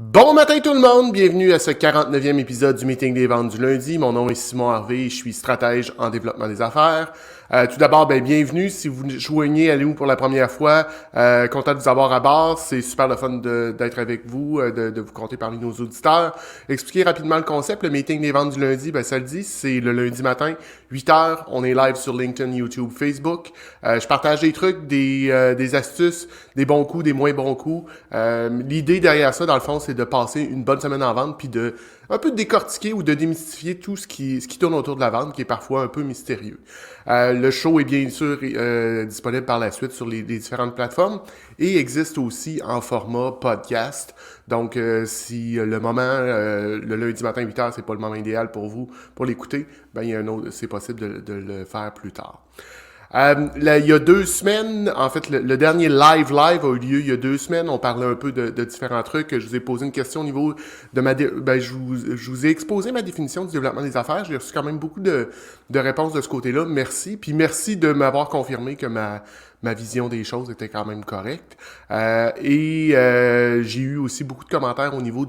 Bon matin tout le monde, bienvenue à ce 49e épisode du Meeting des ventes du lundi. Mon nom est Simon Harvey et je suis stratège en développement des affaires. Tout d'abord, bienvenue. Si vous joignez à nous pour la première fois, content de vous avoir à bord. C'est super le fun d'être avec vous, de vous compter parmi nos auditeurs. Expliquer rapidement le concept. Le Meeting des ventes du lundi, ça le dit, c'est le lundi matin, 8h. On est live sur LinkedIn, YouTube, Facebook. Je partage des trucs, des astuces, des bons coups, des moins bons coups. L'idée derrière ça, dans le fond, c'est de passer une bonne semaine en vente, puis de un peu de décortiquer ou de démystifier tout ce qui tourne autour de la vente, qui est parfois un peu mystérieux. Le show est bien sûr disponible par la suite sur les différentes plateformes et existe aussi en format podcast. Donc, si le moment, le lundi matin 8h, c'est pas le moment idéal pour vous pour l'écouter, il y a un autre, c'est possible de le faire plus tard. Il y a 2 semaines, en fait, le dernier live a eu lieu il y a 2 semaines. On parlait un peu de différents trucs. Je vous ai posé une question au niveau de je vous ai exposé ma définition du développement des affaires. J'ai reçu quand même beaucoup de réponses de ce côté-là. Merci. Puis merci de m'avoir confirmé que ma vision des choses était quand même correcte. J'ai eu aussi beaucoup de commentaires au niveau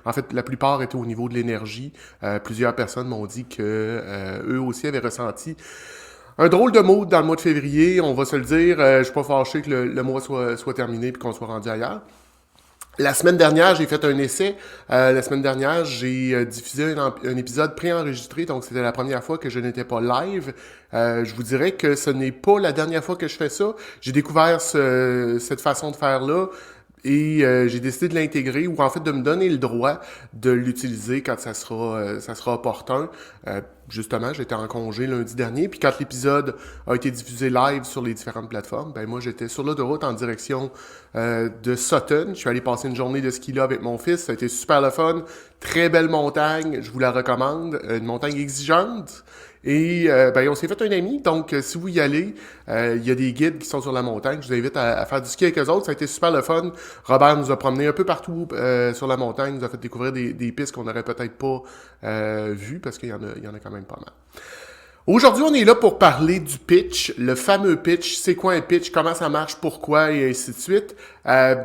en fait, la plupart étaient au niveau de l'énergie. Plusieurs personnes m'ont dit que eux aussi avaient ressenti un drôle de mood dans le mois de février, on va se le dire. Je suis pas fâché que le mois soit terminé et qu'on soit rendu ailleurs. La semaine dernière, j'ai fait un essai. La semaine dernière, j'ai diffusé un épisode préenregistré, donc c'était la première fois que je n'étais pas live. Je vous dirais que ce n'est pas la dernière fois que je fais ça. J'ai découvert cette façon de faire-là. Et j'ai décidé de l'intégrer ou en fait de me donner le droit de l'utiliser quand ça sera opportun. Justement, j'étais en congé lundi dernier, puis quand l'épisode a été diffusé live sur les différentes plateformes, moi j'étais sur l'autoroute en direction de Sutton. Je suis allé passer une journée de ski là avec mon fils, ça a été super le fun. Très belle montagne, je vous la recommande. Une montagne exigeante. Et on s'est fait un ami, donc si vous y allez, il y a des guides qui sont sur la montagne. Je vous invite à faire du ski avec eux autres. Ça a été super le fun. Robert nous a promené un peu partout sur la montagne, nous a fait découvrir des pistes qu'on n'aurait peut-être pas vues, parce qu'il y en a quand même pas mal. Aujourd'hui, on est là pour parler du pitch, le fameux pitch. C'est quoi un pitch, comment ça marche, pourquoi, et ainsi de suite.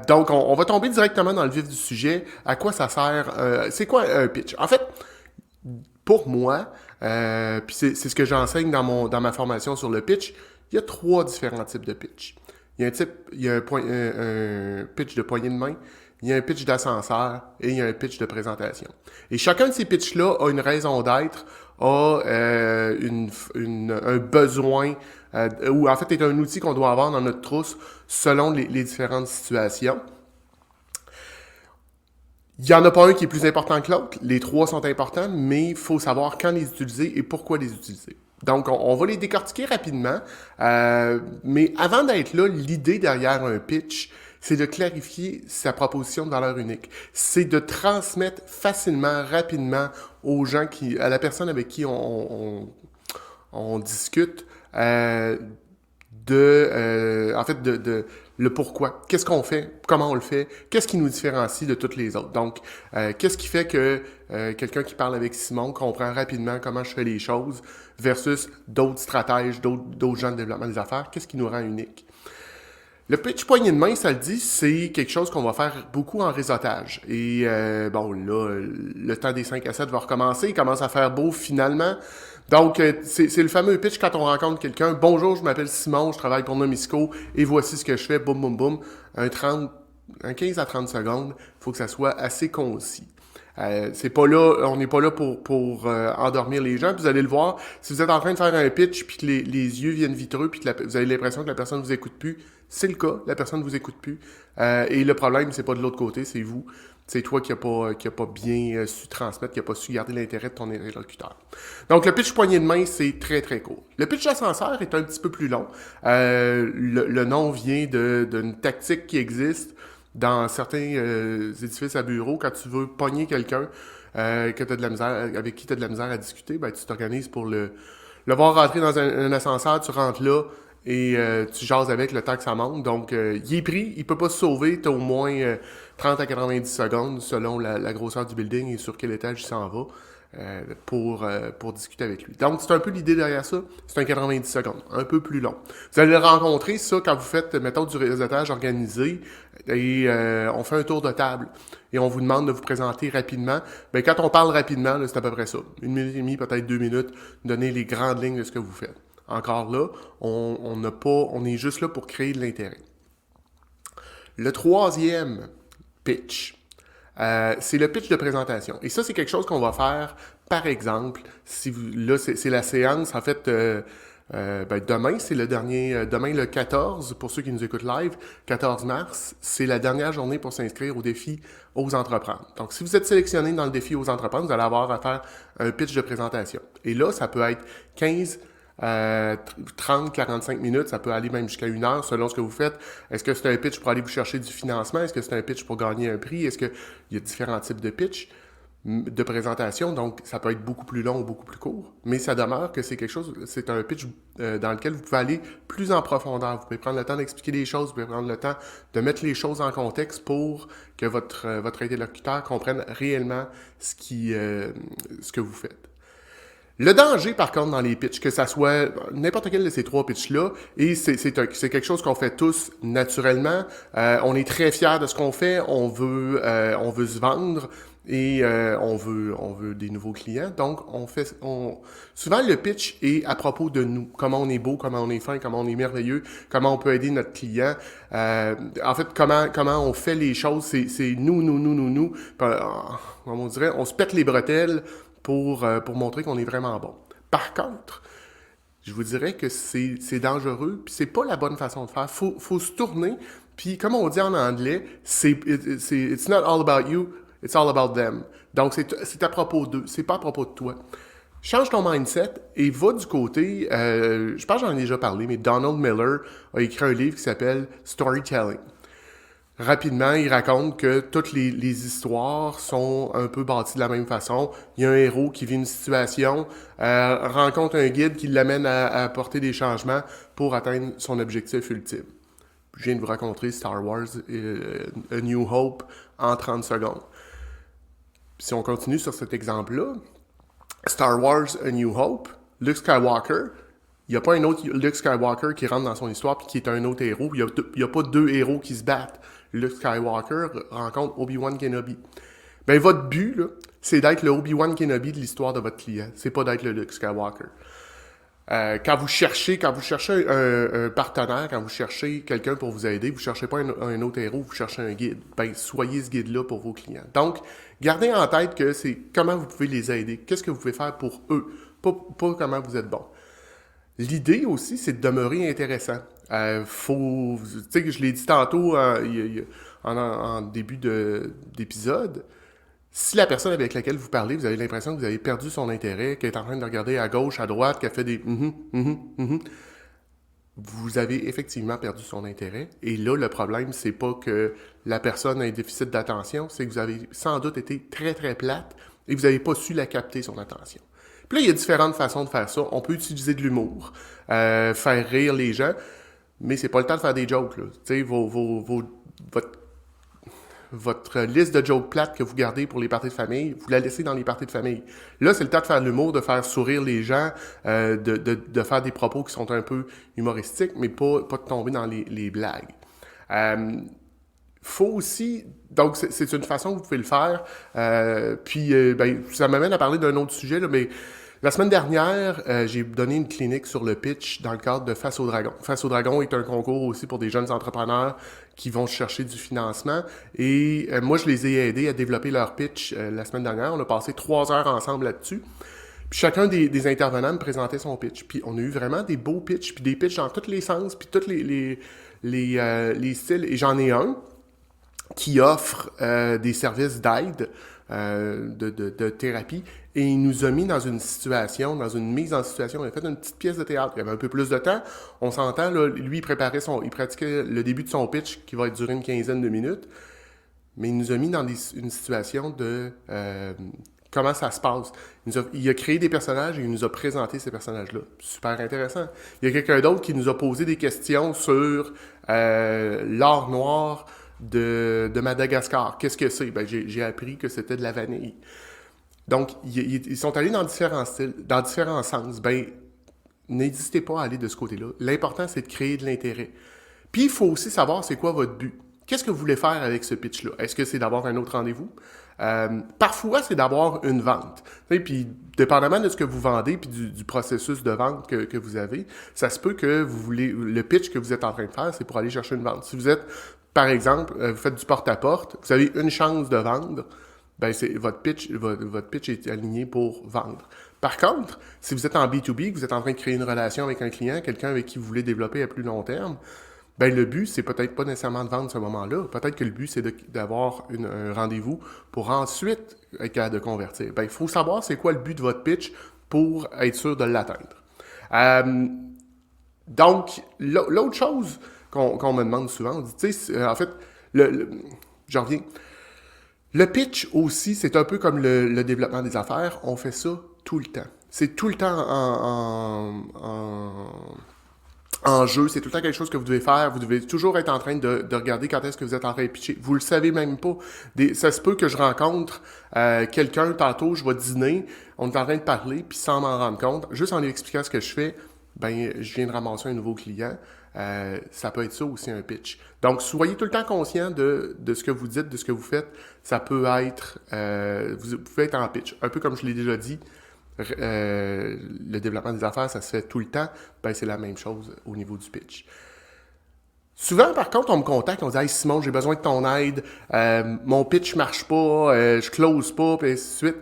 Donc, on va tomber directement dans le vif du sujet. À quoi ça sert? C'est quoi un pitch? En fait, pour moi, puis c'est ce que j'enseigne dans ma formation sur le pitch, il y a 3 différents types de pitch. Il y a un pitch de poignée de main, il y a un pitch d'ascenseur et il y a un pitch de présentation. Et chacun de ces pitchs-là a une raison d'être, a un besoin, ou en fait est un outil qu'on doit avoir dans notre trousse selon les différentes situations. Il n'y en a pas un qui est plus important que l'autre. Les 3 sont importants, mais il faut savoir quand les utiliser et pourquoi les utiliser. Donc, on va les décortiquer rapidement. Mais avant d'être là, l'idée derrière un pitch, c'est de clarifier sa proposition de valeur unique. C'est de transmettre facilement, rapidement aux gens à la personne avec qui on discute, le pourquoi. Qu'est-ce qu'on fait? Comment on le fait? Qu'est-ce qui nous différencie de toutes les autres? Donc, qu'est-ce qui fait que quelqu'un qui parle avec Simon comprend rapidement comment je fais les choses versus d'autres stratèges, d'autres gens de développement des affaires? Qu'est-ce qui nous rend unique? Le pitch poignée de main, ça le dit, c'est quelque chose qu'on va faire beaucoup en réseautage. Et là, le temps des 5 à 7 va recommencer. Il commence à faire beau finalement. Donc, c'est le fameux pitch quand on rencontre quelqu'un. Bonjour, je m'appelle Simon, je travaille pour Nomisco et voici ce que je fais. Boum, boum, boum. Un 15 à 30 secondes. Il faut que ça soit assez concis. C'est pas là, on n'est pas là pour endormir les gens. Puis vous allez le voir, si vous êtes en train de faire un pitch puis que les yeux viennent vitreux puis que vous avez l'impression que la personne vous écoute plus, c'est le cas, la personne vous écoute plus. Et le problème, c'est pas de l'autre côté, c'est vous. C'est toi qui a pas bien su transmettre, qui a pas su garder l'intérêt de ton interlocuteur. Donc, le pitch poignée de main, c'est très, très court. Le pitch d'ascenseur est un petit peu plus long. Le nom vient d'une tactique qui existe dans certains édifices à bureau. Quand tu veux pogner quelqu'un que t'as de la misère, avec qui tu as de la misère à discuter, tu t'organises pour le voir rentrer dans un ascenseur, tu rentres là, et tu jases avec le temps que ça monte. Donc, il est pris, il peut pas se sauver. Tu as au moins 30 à 90 secondes selon la grosseur du building et sur quel étage il s'en va. pour discuter avec lui. Donc, c'est un peu l'idée derrière ça. C'est un 90 secondes, un peu plus long. Vous allez le rencontrer, ça, quand vous faites, mettons, du réseautage organisé et on fait un tour de table et on vous demande de vous présenter rapidement. Bien, quand on parle rapidement, là, c'est à peu près ça. 1 minute et demie, peut-être 2 minutes, donner les grandes lignes de ce que vous faites. Encore là, on est juste là pour créer de l'intérêt. Le troisième pitch, c'est le pitch de présentation. Et ça, c'est quelque chose qu'on va faire, par exemple, là, c'est la séance, en fait, demain, c'est le dernier, demain le 14, pour ceux qui nous écoutent live, 14 mars, c'est la dernière journée pour s'inscrire au défi Ose entreprendre. Donc, si vous êtes sélectionné dans le défi Ose entreprendre, vous allez avoir à faire un pitch de présentation. Et là, ça peut être 15, 30, 45 minutes, ça peut aller même jusqu'à 1 heure selon ce que vous faites. Est-ce que c'est un pitch pour aller vous chercher du financement? Est-ce que c'est un pitch pour gagner un prix? Est-ce qu'il y a différents types de pitch, de présentation? Donc, ça peut être beaucoup plus long ou beaucoup plus court, mais ça demeure que c'est un pitch dans lequel vous pouvez aller plus en profondeur. Vous pouvez prendre le temps d'expliquer les choses, vous pouvez prendre le temps de mettre les choses en contexte pour que votre interlocuteur comprenne réellement ce que vous faites. Le danger, par contre, dans les pitchs, que ça soit n'importe quel de ces 3 pitchs-là, et c'est quelque chose qu'on fait tous naturellement, on est très fiers de ce qu'on fait, on veut se vendre et on veut des nouveaux clients. Donc, souvent le pitch est à propos de nous, comment on est beau, comment on est fin, comment on est merveilleux, comment on peut aider notre client. En fait, comment on fait les choses, c'est nous. Comme on dirait, on se pète les bretelles pour montrer qu'on est vraiment bon. Par contre, je vous dirais que c'est dangereux, puis c'est pas la bonne façon de faire. Faut se tourner, puis comme on dit en anglais, it's not all about you, it's all about them. Donc, c'est à propos d'eux, c'est pas à propos de toi. Change ton mindset et va du côté, je pense que j'en ai déjà parlé, mais Donald Miller a écrit un livre qui s'appelle Storytelling. Rapidement, il raconte que toutes les histoires sont un peu bâties de la même façon. Il y a un héros qui vit une situation, rencontre un guide qui l'amène à apporter des changements pour atteindre son objectif ultime. Je viens de vous raconter Star Wars A New Hope en 30 secondes. Si on continue sur cet exemple-là, Star Wars A New Hope, Luke Skywalker, il n'y a pas un autre Luke Skywalker qui rentre dans son histoire et qui est un autre héros. Il n'y a pas 2 héros qui se battent. Luke Skywalker rencontre Obi-Wan Kenobi. Ben, votre but, là, c'est d'être le Obi-Wan Kenobi de l'histoire de votre client. C'est pas d'être le Luke Skywalker. Quand vous cherchez un partenaire, quand vous cherchez quelqu'un pour vous aider, vous ne cherchez pas un autre héros, vous cherchez un guide. Ben, soyez ce guide-là pour vos clients. Donc, gardez en tête que c'est comment vous pouvez les aider. Qu'est-ce que vous pouvez faire pour eux, pas comment vous êtes bon. L'idée aussi, c'est de demeurer intéressant. Tu sais, je l'ai dit tantôt en début d'épisode, si la personne avec laquelle vous parlez, vous avez l'impression que vous avez perdu son intérêt, qu'elle est en train de regarder à gauche, à droite, qu'elle fait des vous avez effectivement perdu son intérêt. Et là, le problème, c'est pas que la personne a un déficit d'attention, c'est que vous avez sans doute été très, très plate et vous n'avez pas su la capter, son attention. Puis là, il y a différentes façons de faire ça. On peut utiliser de l'humour, faire rire les gens, mais c'est pas le temps de faire des jokes, là. Tu sais, votre liste de jokes plates que vous gardez pour les parties de famille, vous la laissez dans les parties de famille. Là, c'est le temps de faire de l'humour, de faire sourire les gens, de faire des propos qui sont un peu humoristiques, mais pas de tomber dans les blagues. Faut aussi... Donc, c'est une façon que vous pouvez le faire. Ça m'amène à parler d'un autre sujet, là, mais... La semaine dernière, j'ai donné une clinique sur le pitch dans le cadre de Face au Dragon. Face au Dragon est un concours aussi pour des jeunes entrepreneurs qui vont chercher du financement. Et moi, je les ai aidés à développer leur pitch la semaine dernière. On a passé 3 heures ensemble là-dessus. Puis chacun des intervenants me présentait son pitch. Puis on a eu vraiment des beaux pitchs, puis des pitchs dans tous les sens, puis tous les styles. Et j'en ai un qui offre des services d'aide, de thérapie, et il nous a mis dans une mise en situation. Il a fait une petite pièce de théâtre. Il y avait un peu plus de temps. On s'entend, là, lui, il pratiquait le début de son pitch, qui va durer une 15aine de minutes, mais il nous a mis dans une situation de comment ça se passe. Il a créé des personnages et il nous a présenté ces personnages-là. Super intéressant. Il y a quelqu'un d'autre qui nous a posé des questions sur l'art noir de Madagascar. Qu'est-ce que c'est? Ben, j'ai appris que c'était de la vanille. Donc, ils sont allés dans différents styles, dans différents sens. Ben, n'hésitez pas à aller de ce côté-là. L'important, c'est de créer de l'intérêt. Puis, il faut aussi savoir c'est quoi votre but. Qu'est-ce que vous voulez faire avec ce pitch-là? Est-ce que c'est d'avoir un autre rendez-vous? Parfois, c'est d'avoir une vente. Puis, dépendamment de ce que vous vendez puis du processus de vente que vous avez, ça se peut que vous voulez le pitch que vous êtes en train de faire, c'est pour aller chercher une vente. Si vous êtes, par exemple, vous faites du porte-à-porte, vous avez une chance de vendre, ben c'est votre pitch est aligné pour vendre. Par contre, si vous êtes en B2B, que vous êtes en train de créer une relation avec un client, quelqu'un avec qui vous voulez développer à plus long terme, ben le but, c'est peut-être pas nécessairement de vendre ce moment-là. Peut-être que le but, c'est d'avoir un rendez-vous pour ensuite être capable de convertir. Ben, il faut savoir c'est quoi le but de votre pitch pour être sûr de l'atteindre. Euh, donc, l'autre chose qu'on me demande souvent, on dit, tu sais, en fait, j'en reviens. Le pitch aussi, c'est un peu comme le développement des affaires. On fait ça tout le temps. C'est tout le temps en jeu. C'est tout le temps quelque chose que vous devez faire. Vous devez toujours être en train de regarder quand est-ce que vous êtes en train de pitcher. Vous le savez même pas. Ça se peut que je rencontre quelqu'un tantôt, je vais dîner, on est en train de parler, puis sans m'en rendre compte, juste en lui expliquant ce que je fais, ben je viens de ramasser un nouveau client. Ça peut être ça aussi un pitch. Donc, soyez tout le temps conscient de ce que vous dites, de ce que vous faites. Ça peut être, vous pouvez être en pitch. Un peu comme je l'ai déjà dit, le développement des affaires, ça se fait tout le temps. Ben, c'est la même chose au niveau du pitch. Souvent, par contre, on me contacte, on me dit « Hey Simon, j'ai besoin de ton aide, mon pitch marche pas, je close pas, puis ainsi de suite. »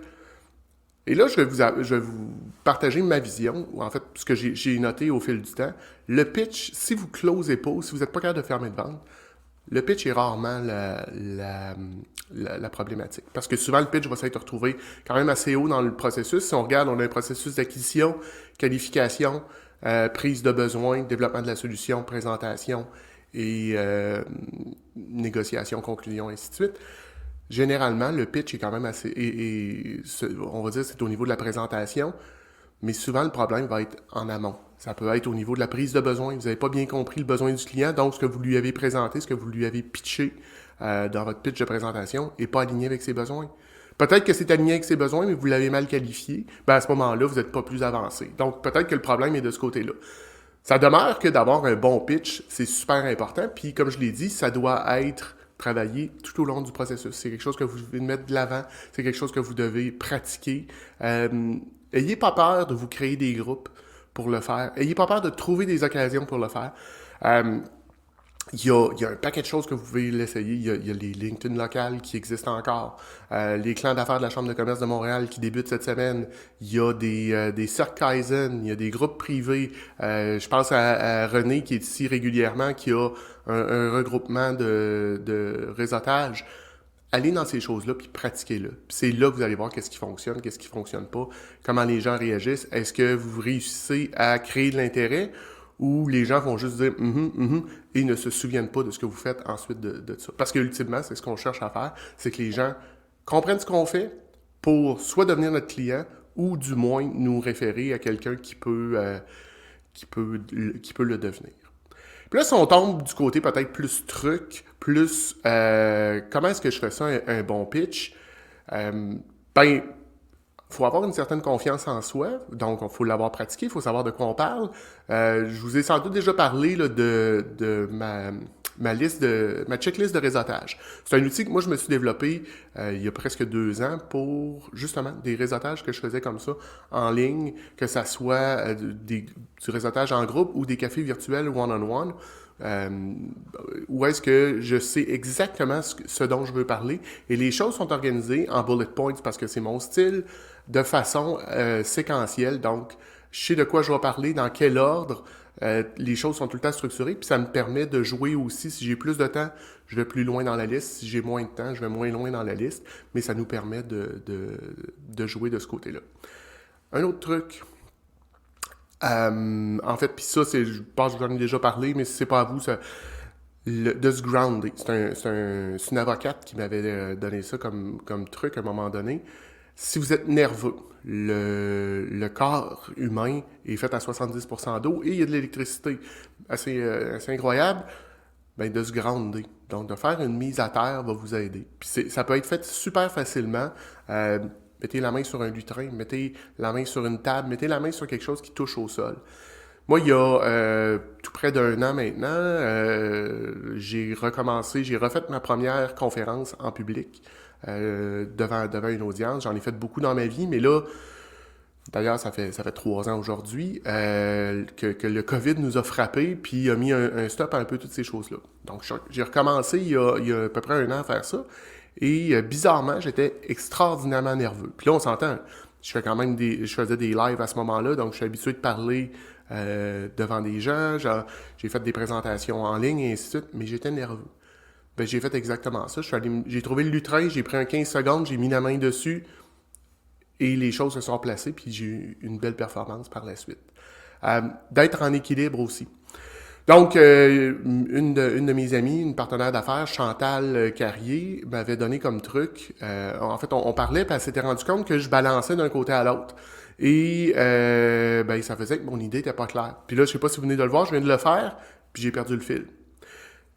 Et là, je vais vous partager ma vision, ou en fait, ce que j'ai noté au fil du temps. Le pitch, si vous closez pas, si vous n'êtes pas capable de fermer de vente, le pitch est rarement la problématique. Parce que souvent, le pitch va s'être retrouvé quand même assez haut dans le processus. Si on regarde, on a un processus d'acquisition, qualification, prise de besoin, développement de la solution, présentation et négociation, conclusion, ainsi de suite. Généralement, le pitch est quand même assez... on va dire c'est au niveau de la présentation, mais souvent, le problème va être en amont. Ça peut être au niveau de la prise de besoin. Vous n'avez pas bien compris le besoin du client, donc ce que vous lui avez présenté, ce que vous lui avez pitché dans votre pitch de présentation n'est pas aligné avec ses besoins. Peut-être que c'est aligné avec ses besoins, mais vous l'avez mal qualifié. Ben à ce moment-là, vous n'êtes pas plus avancé. Donc, peut-être que le problème est de ce côté-là. Ça demeure que d'avoir un bon pitch, c'est super important. Puis, comme je l'ai dit, ça doit être travaillé tout au long du processus. C'est quelque chose que vous devez mettre de l'avant. C'est quelque chose que vous devez pratiquer. Ayez pas peur de vous créer des groupes pour le faire. Ayez pas peur de trouver des occasions pour le faire. Il y a un paquet de choses que vous pouvez l'essayer. Il y a les LinkedIn locales qui existent encore. Les clans d'affaires de la Chambre de commerce de Montréal qui débutent cette semaine. Il y a des cercles Kaizen. Il y a des groupes privés. Je pense à René qui est ici régulièrement, qui a un regroupement de réseautage. Allez dans ces choses-là, puis pratiquez-le. Puis c'est là que vous allez voir qu'est-ce qui fonctionne, qu'est-ce qui fonctionne pas, comment les gens réagissent. Est-ce que vous réussissez à créer de l'intérêt ou les gens vont juste dire et ne se souviennent pas de ce que vous faites ensuite de ça. Parce que ultimement, c'est ce qu'on cherche à faire, c'est que les gens comprennent ce qu'on fait pour soit devenir notre client ou du moins nous référer à quelqu'un qui peut le devenir. Puis là, si on tombe du côté peut-être plus truc, plus comment est-ce que je fais ça, un bon pitch, ben, faut avoir une certaine confiance en soi, donc il faut l'avoir pratiqué, il faut savoir de quoi on parle. Je vous ai sans doute déjà parlé là, de ma checklist de réseautage. C'est un outil que moi je me suis développé il y a presque 2 ans pour justement des réseautages que je faisais comme ça en ligne, que ça soit du réseautage en groupe ou des cafés virtuels one-on-one. Où est-ce que je sais exactement ce dont je veux parler et les choses sont organisées en bullet points parce que c'est mon style de façon séquentielle. Donc, je sais de quoi je vais parler, dans quel ordre. Les choses sont tout le temps structurées, puis ça me permet de jouer aussi. Si j'ai plus de temps, je vais plus loin dans la liste. Si j'ai moins de temps, je vais moins loin dans la liste. Mais ça nous permet de jouer de ce côté-là. Un autre truc, en fait, puis ça, je pense que j'en ai déjà parlé, mais si c'est pas à vous, de se grounder. C'est une avocate qui m'avait donné ça comme truc à un moment donné. Si vous êtes nerveux, le corps humain est fait à 70% d'eau et il y a de l'électricité assez incroyable, ben de se grounder. Donc, de faire une mise à terre va vous aider. Puis ça peut être fait super facilement. Mettez la main sur un lutrin, mettez la main sur une table, mettez la main sur quelque chose qui touche au sol. Moi, il y a tout près d'un an maintenant, j'ai recommencé, j'ai refait ma première conférence en public devant une audience. J'en ai fait beaucoup dans ma vie, mais là, d'ailleurs, ça fait 3 ans aujourd'hui que le COVID nous a frappés, puis a mis un stop à un peu toutes ces choses-là. Donc, j'ai recommencé il y a à peu près un an à faire ça, et bizarrement, j'étais extraordinairement nerveux. Puis là, on s'entend, je faisais des lives à ce moment-là, donc je suis habitué de parler devant des gens, j'ai fait des présentations en ligne et ainsi de suite, mais j'étais nerveux. Ben, j'ai fait exactement ça. J'ai trouvé le lutrin, j'ai pris un 15 secondes, j'ai mis la main dessus, et les choses se sont placées, puis j'ai eu une belle performance par la suite. D'être en équilibre aussi. Donc, une de mes amies, une partenaire d'affaires, Chantal Carrier, m'avait donné comme truc. En fait, on parlait, puis elle s'était rendue compte que je balançais d'un côté à l'autre. Et ben, ça faisait que mon idée n'était pas claire. Puis là, je sais pas si vous venez de le voir, je viens de le faire, puis j'ai perdu le fil.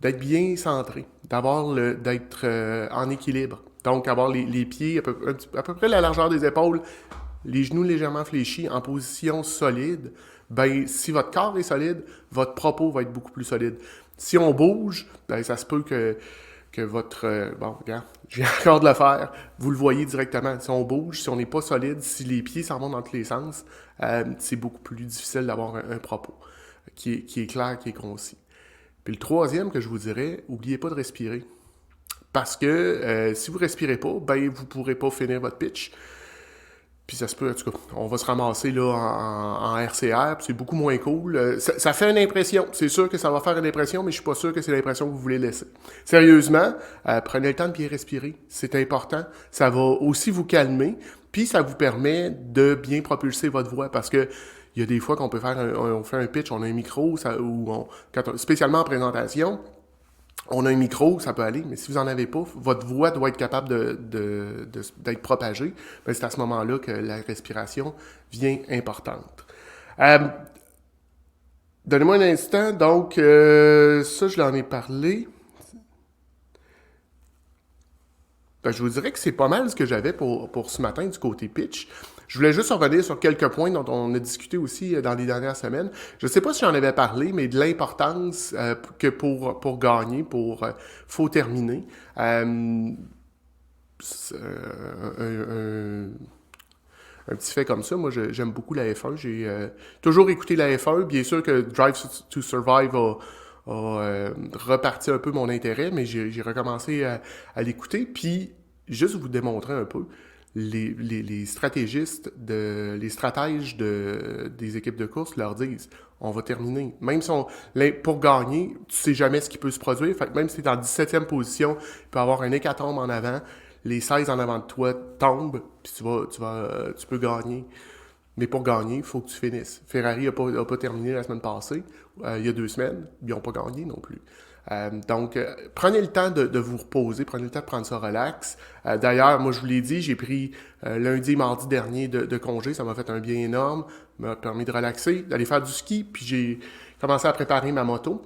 D'être bien centré, d'être en équilibre. Donc, avoir les pieds à peu près la largeur des épaules, les genoux légèrement fléchis, en position solide. Ben, si votre corps est solide, votre propos va être beaucoup plus solide. Si on bouge, ben, ça se peut que votre... bon, regarde, je viens encore de le faire. Vous le voyez directement. Si on bouge, si on n'est pas solide, si les pieds s'en vont dans tous les sens, c'est beaucoup plus difficile d'avoir un propos qui est clair, qui est concis. Puis le troisième que je vous dirais, n'oubliez pas de respirer. Parce que si vous ne respirez pas, ben vous ne pourrez pas finir votre pitch. Puis ça se peut, en tout cas, on va se ramasser là en RCR, puis c'est beaucoup moins cool. Ça fait une impression, c'est sûr que ça va faire une impression, mais je suis pas sûr que c'est l'impression que vous voulez laisser. Sérieusement, prenez le temps de bien respirer, c'est important. Ça va aussi vous calmer, puis ça vous permet de bien propulser votre voix, parce que il y a des fois qu'on peut faire on fait un pitch, on a un micro, spécialement en présentation, on a un micro, ça peut aller, mais si vous n'en avez pas, votre voix doit être capable d'être propagée. Ben, c'est à ce moment-là que la respiration vient importante. Donnez-moi un instant. Donc, ça, je l'en ai parlé. Ben, je vous dirais que c'est pas mal ce que j'avais pour ce matin du côté pitch. Je voulais juste revenir sur quelques points dont on a discuté aussi dans les dernières semaines. Je ne sais pas si j'en avais parlé, mais de l'importance que pour gagner, faut terminer. Un petit fait comme ça, moi j'aime beaucoup la F1. J'ai toujours écouté la F1. Bien sûr que Drive to Survive a reparti un peu mon intérêt, mais j'ai recommencé à l'écouter. Puis, juste vous démontrer un peu, les stratégistes, les stratèges des équipes de course leur disent on va terminer. Même si pour gagner, tu sais jamais ce qui peut se produire. Fait que même si tu es en 17e position, il peut y avoir un hécatombe en avant, les 16 en avant de toi tombent, puis tu peux gagner. Mais pour gagner, il faut que tu finisses. Ferrari n'a pas terminé la semaine passée. Il y a 2 semaines, ils n'ont pas gagné non plus. Donc, prenez le temps de vous reposer, prenez le temps de prendre ça relax. D'ailleurs, moi, je vous l'ai dit, j'ai pris lundi et mardi dernier de congé. Ça m'a fait un bien énorme, m'a permis de relaxer, d'aller faire du ski, puis j'ai commencé à préparer ma moto.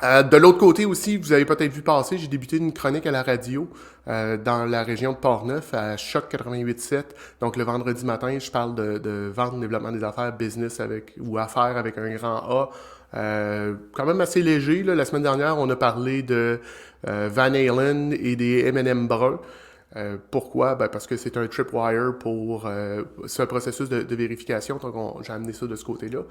De l'autre côté aussi, vous avez peut-être vu passer, j'ai débuté une chronique à la radio dans la région de Portneuf à Choc 88.7. Donc le vendredi matin, je parle de vente, développement des affaires, business ou affaires avec un grand A. Quand même assez léger. Là. La semaine dernière, on a parlé de Van Halen et des M&M bruns. Pourquoi? Ben parce que c'est un tripwire pour ce processus de vérification. Donc j'ai amené ça de ce côté-là.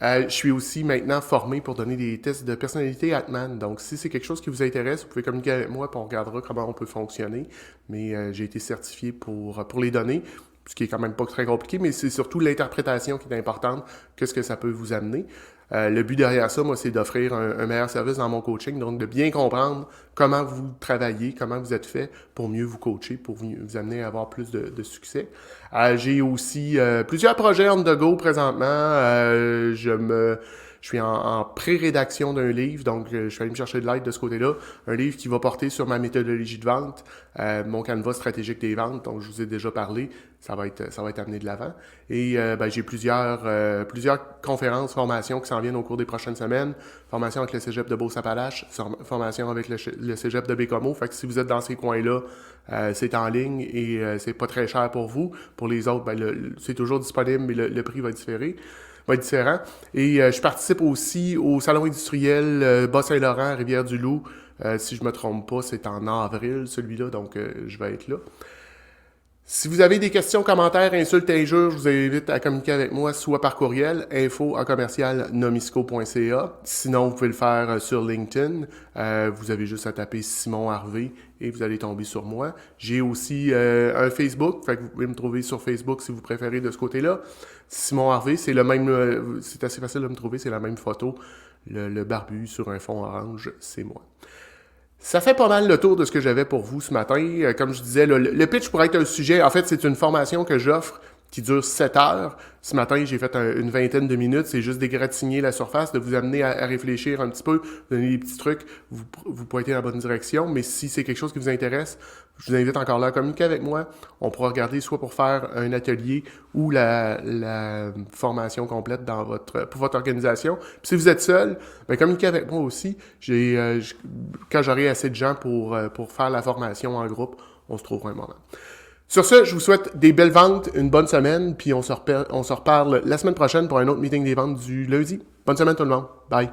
Je suis aussi maintenant formé pour donner des tests de personnalité Atman. Donc, si c'est quelque chose qui vous intéresse, vous pouvez communiquer avec moi et on regardera comment on peut fonctionner. Mais j'ai été certifié pour les donner, ce qui est quand même pas très compliqué, mais c'est surtout l'interprétation qui est importante. Qu'est-ce que ça peut vous amener? Le but derrière ça, moi, c'est d'offrir un meilleur service dans mon coaching, donc de bien comprendre comment vous travaillez, comment vous êtes fait pour mieux vous coacher, pour vous amener à avoir plus de succès. J'ai aussi plusieurs projets on the go présentement. Je Je suis en pré-rédaction d'un livre, donc je suis allé me chercher de l'aide de ce côté-là. Un livre qui va porter sur ma méthodologie de vente, mon canevas stratégique des ventes, donc je vous ai déjà parlé. Ça va être amené de l'avant. Et j'ai plusieurs conférences, formations qui s'en viennent au cours des prochaines semaines. Formation avec le Cégep de Beauce-Appalaches, formation avec le Cégep de Bécomo. Fait que si vous êtes dans ces coins-là, c'est en ligne et c'est pas très cher pour vous. Pour les autres, c'est toujours disponible, mais le prix va être différent. Et je participe aussi au Salon industriel Bas-Saint-Laurent, Rivière-du-Loup. Si je me trompe pas, c'est en avril, celui-là, donc je vais être là. Si vous avez des questions, commentaires, insultes, injures, je vous invite à communiquer avec moi, soit par courriel, info@commercialnomisco.ca. Sinon, vous pouvez le faire sur LinkedIn. Vous avez juste à taper Simon Harvey et vous allez tomber sur moi. J'ai aussi un Facebook, fait que vous pouvez me trouver sur Facebook si vous préférez de ce côté-là. Simon Harvey, c'est le même, c'est assez facile de me trouver, c'est la même photo. Le barbu sur un fond orange, c'est moi. Ça fait pas mal le tour de ce que j'avais pour vous ce matin. Comme je disais, le pitch pourrait être un sujet. En fait, c'est une formation que j'offre qui dure 7 heures. Ce matin, j'ai fait une vingtaine de minutes. C'est juste d'égratigner la surface, de vous amener à réfléchir un petit peu, vous donner des petits trucs, vous pointer dans la bonne direction. Mais si c'est quelque chose qui vous intéresse, je vous invite encore là à communiquer avec moi. On pourra regarder soit pour faire un atelier ou la formation complète pour votre organisation. Puis si vous êtes seul, communiquez avec moi aussi. Quand j'aurai assez de gens pour faire la formation en groupe, on se trouvera un moment. Sur ce, je vous souhaite des belles ventes, une bonne semaine, puis on se reparle la semaine prochaine pour un autre meeting des ventes du lundi. Bonne semaine tout le monde. Bye.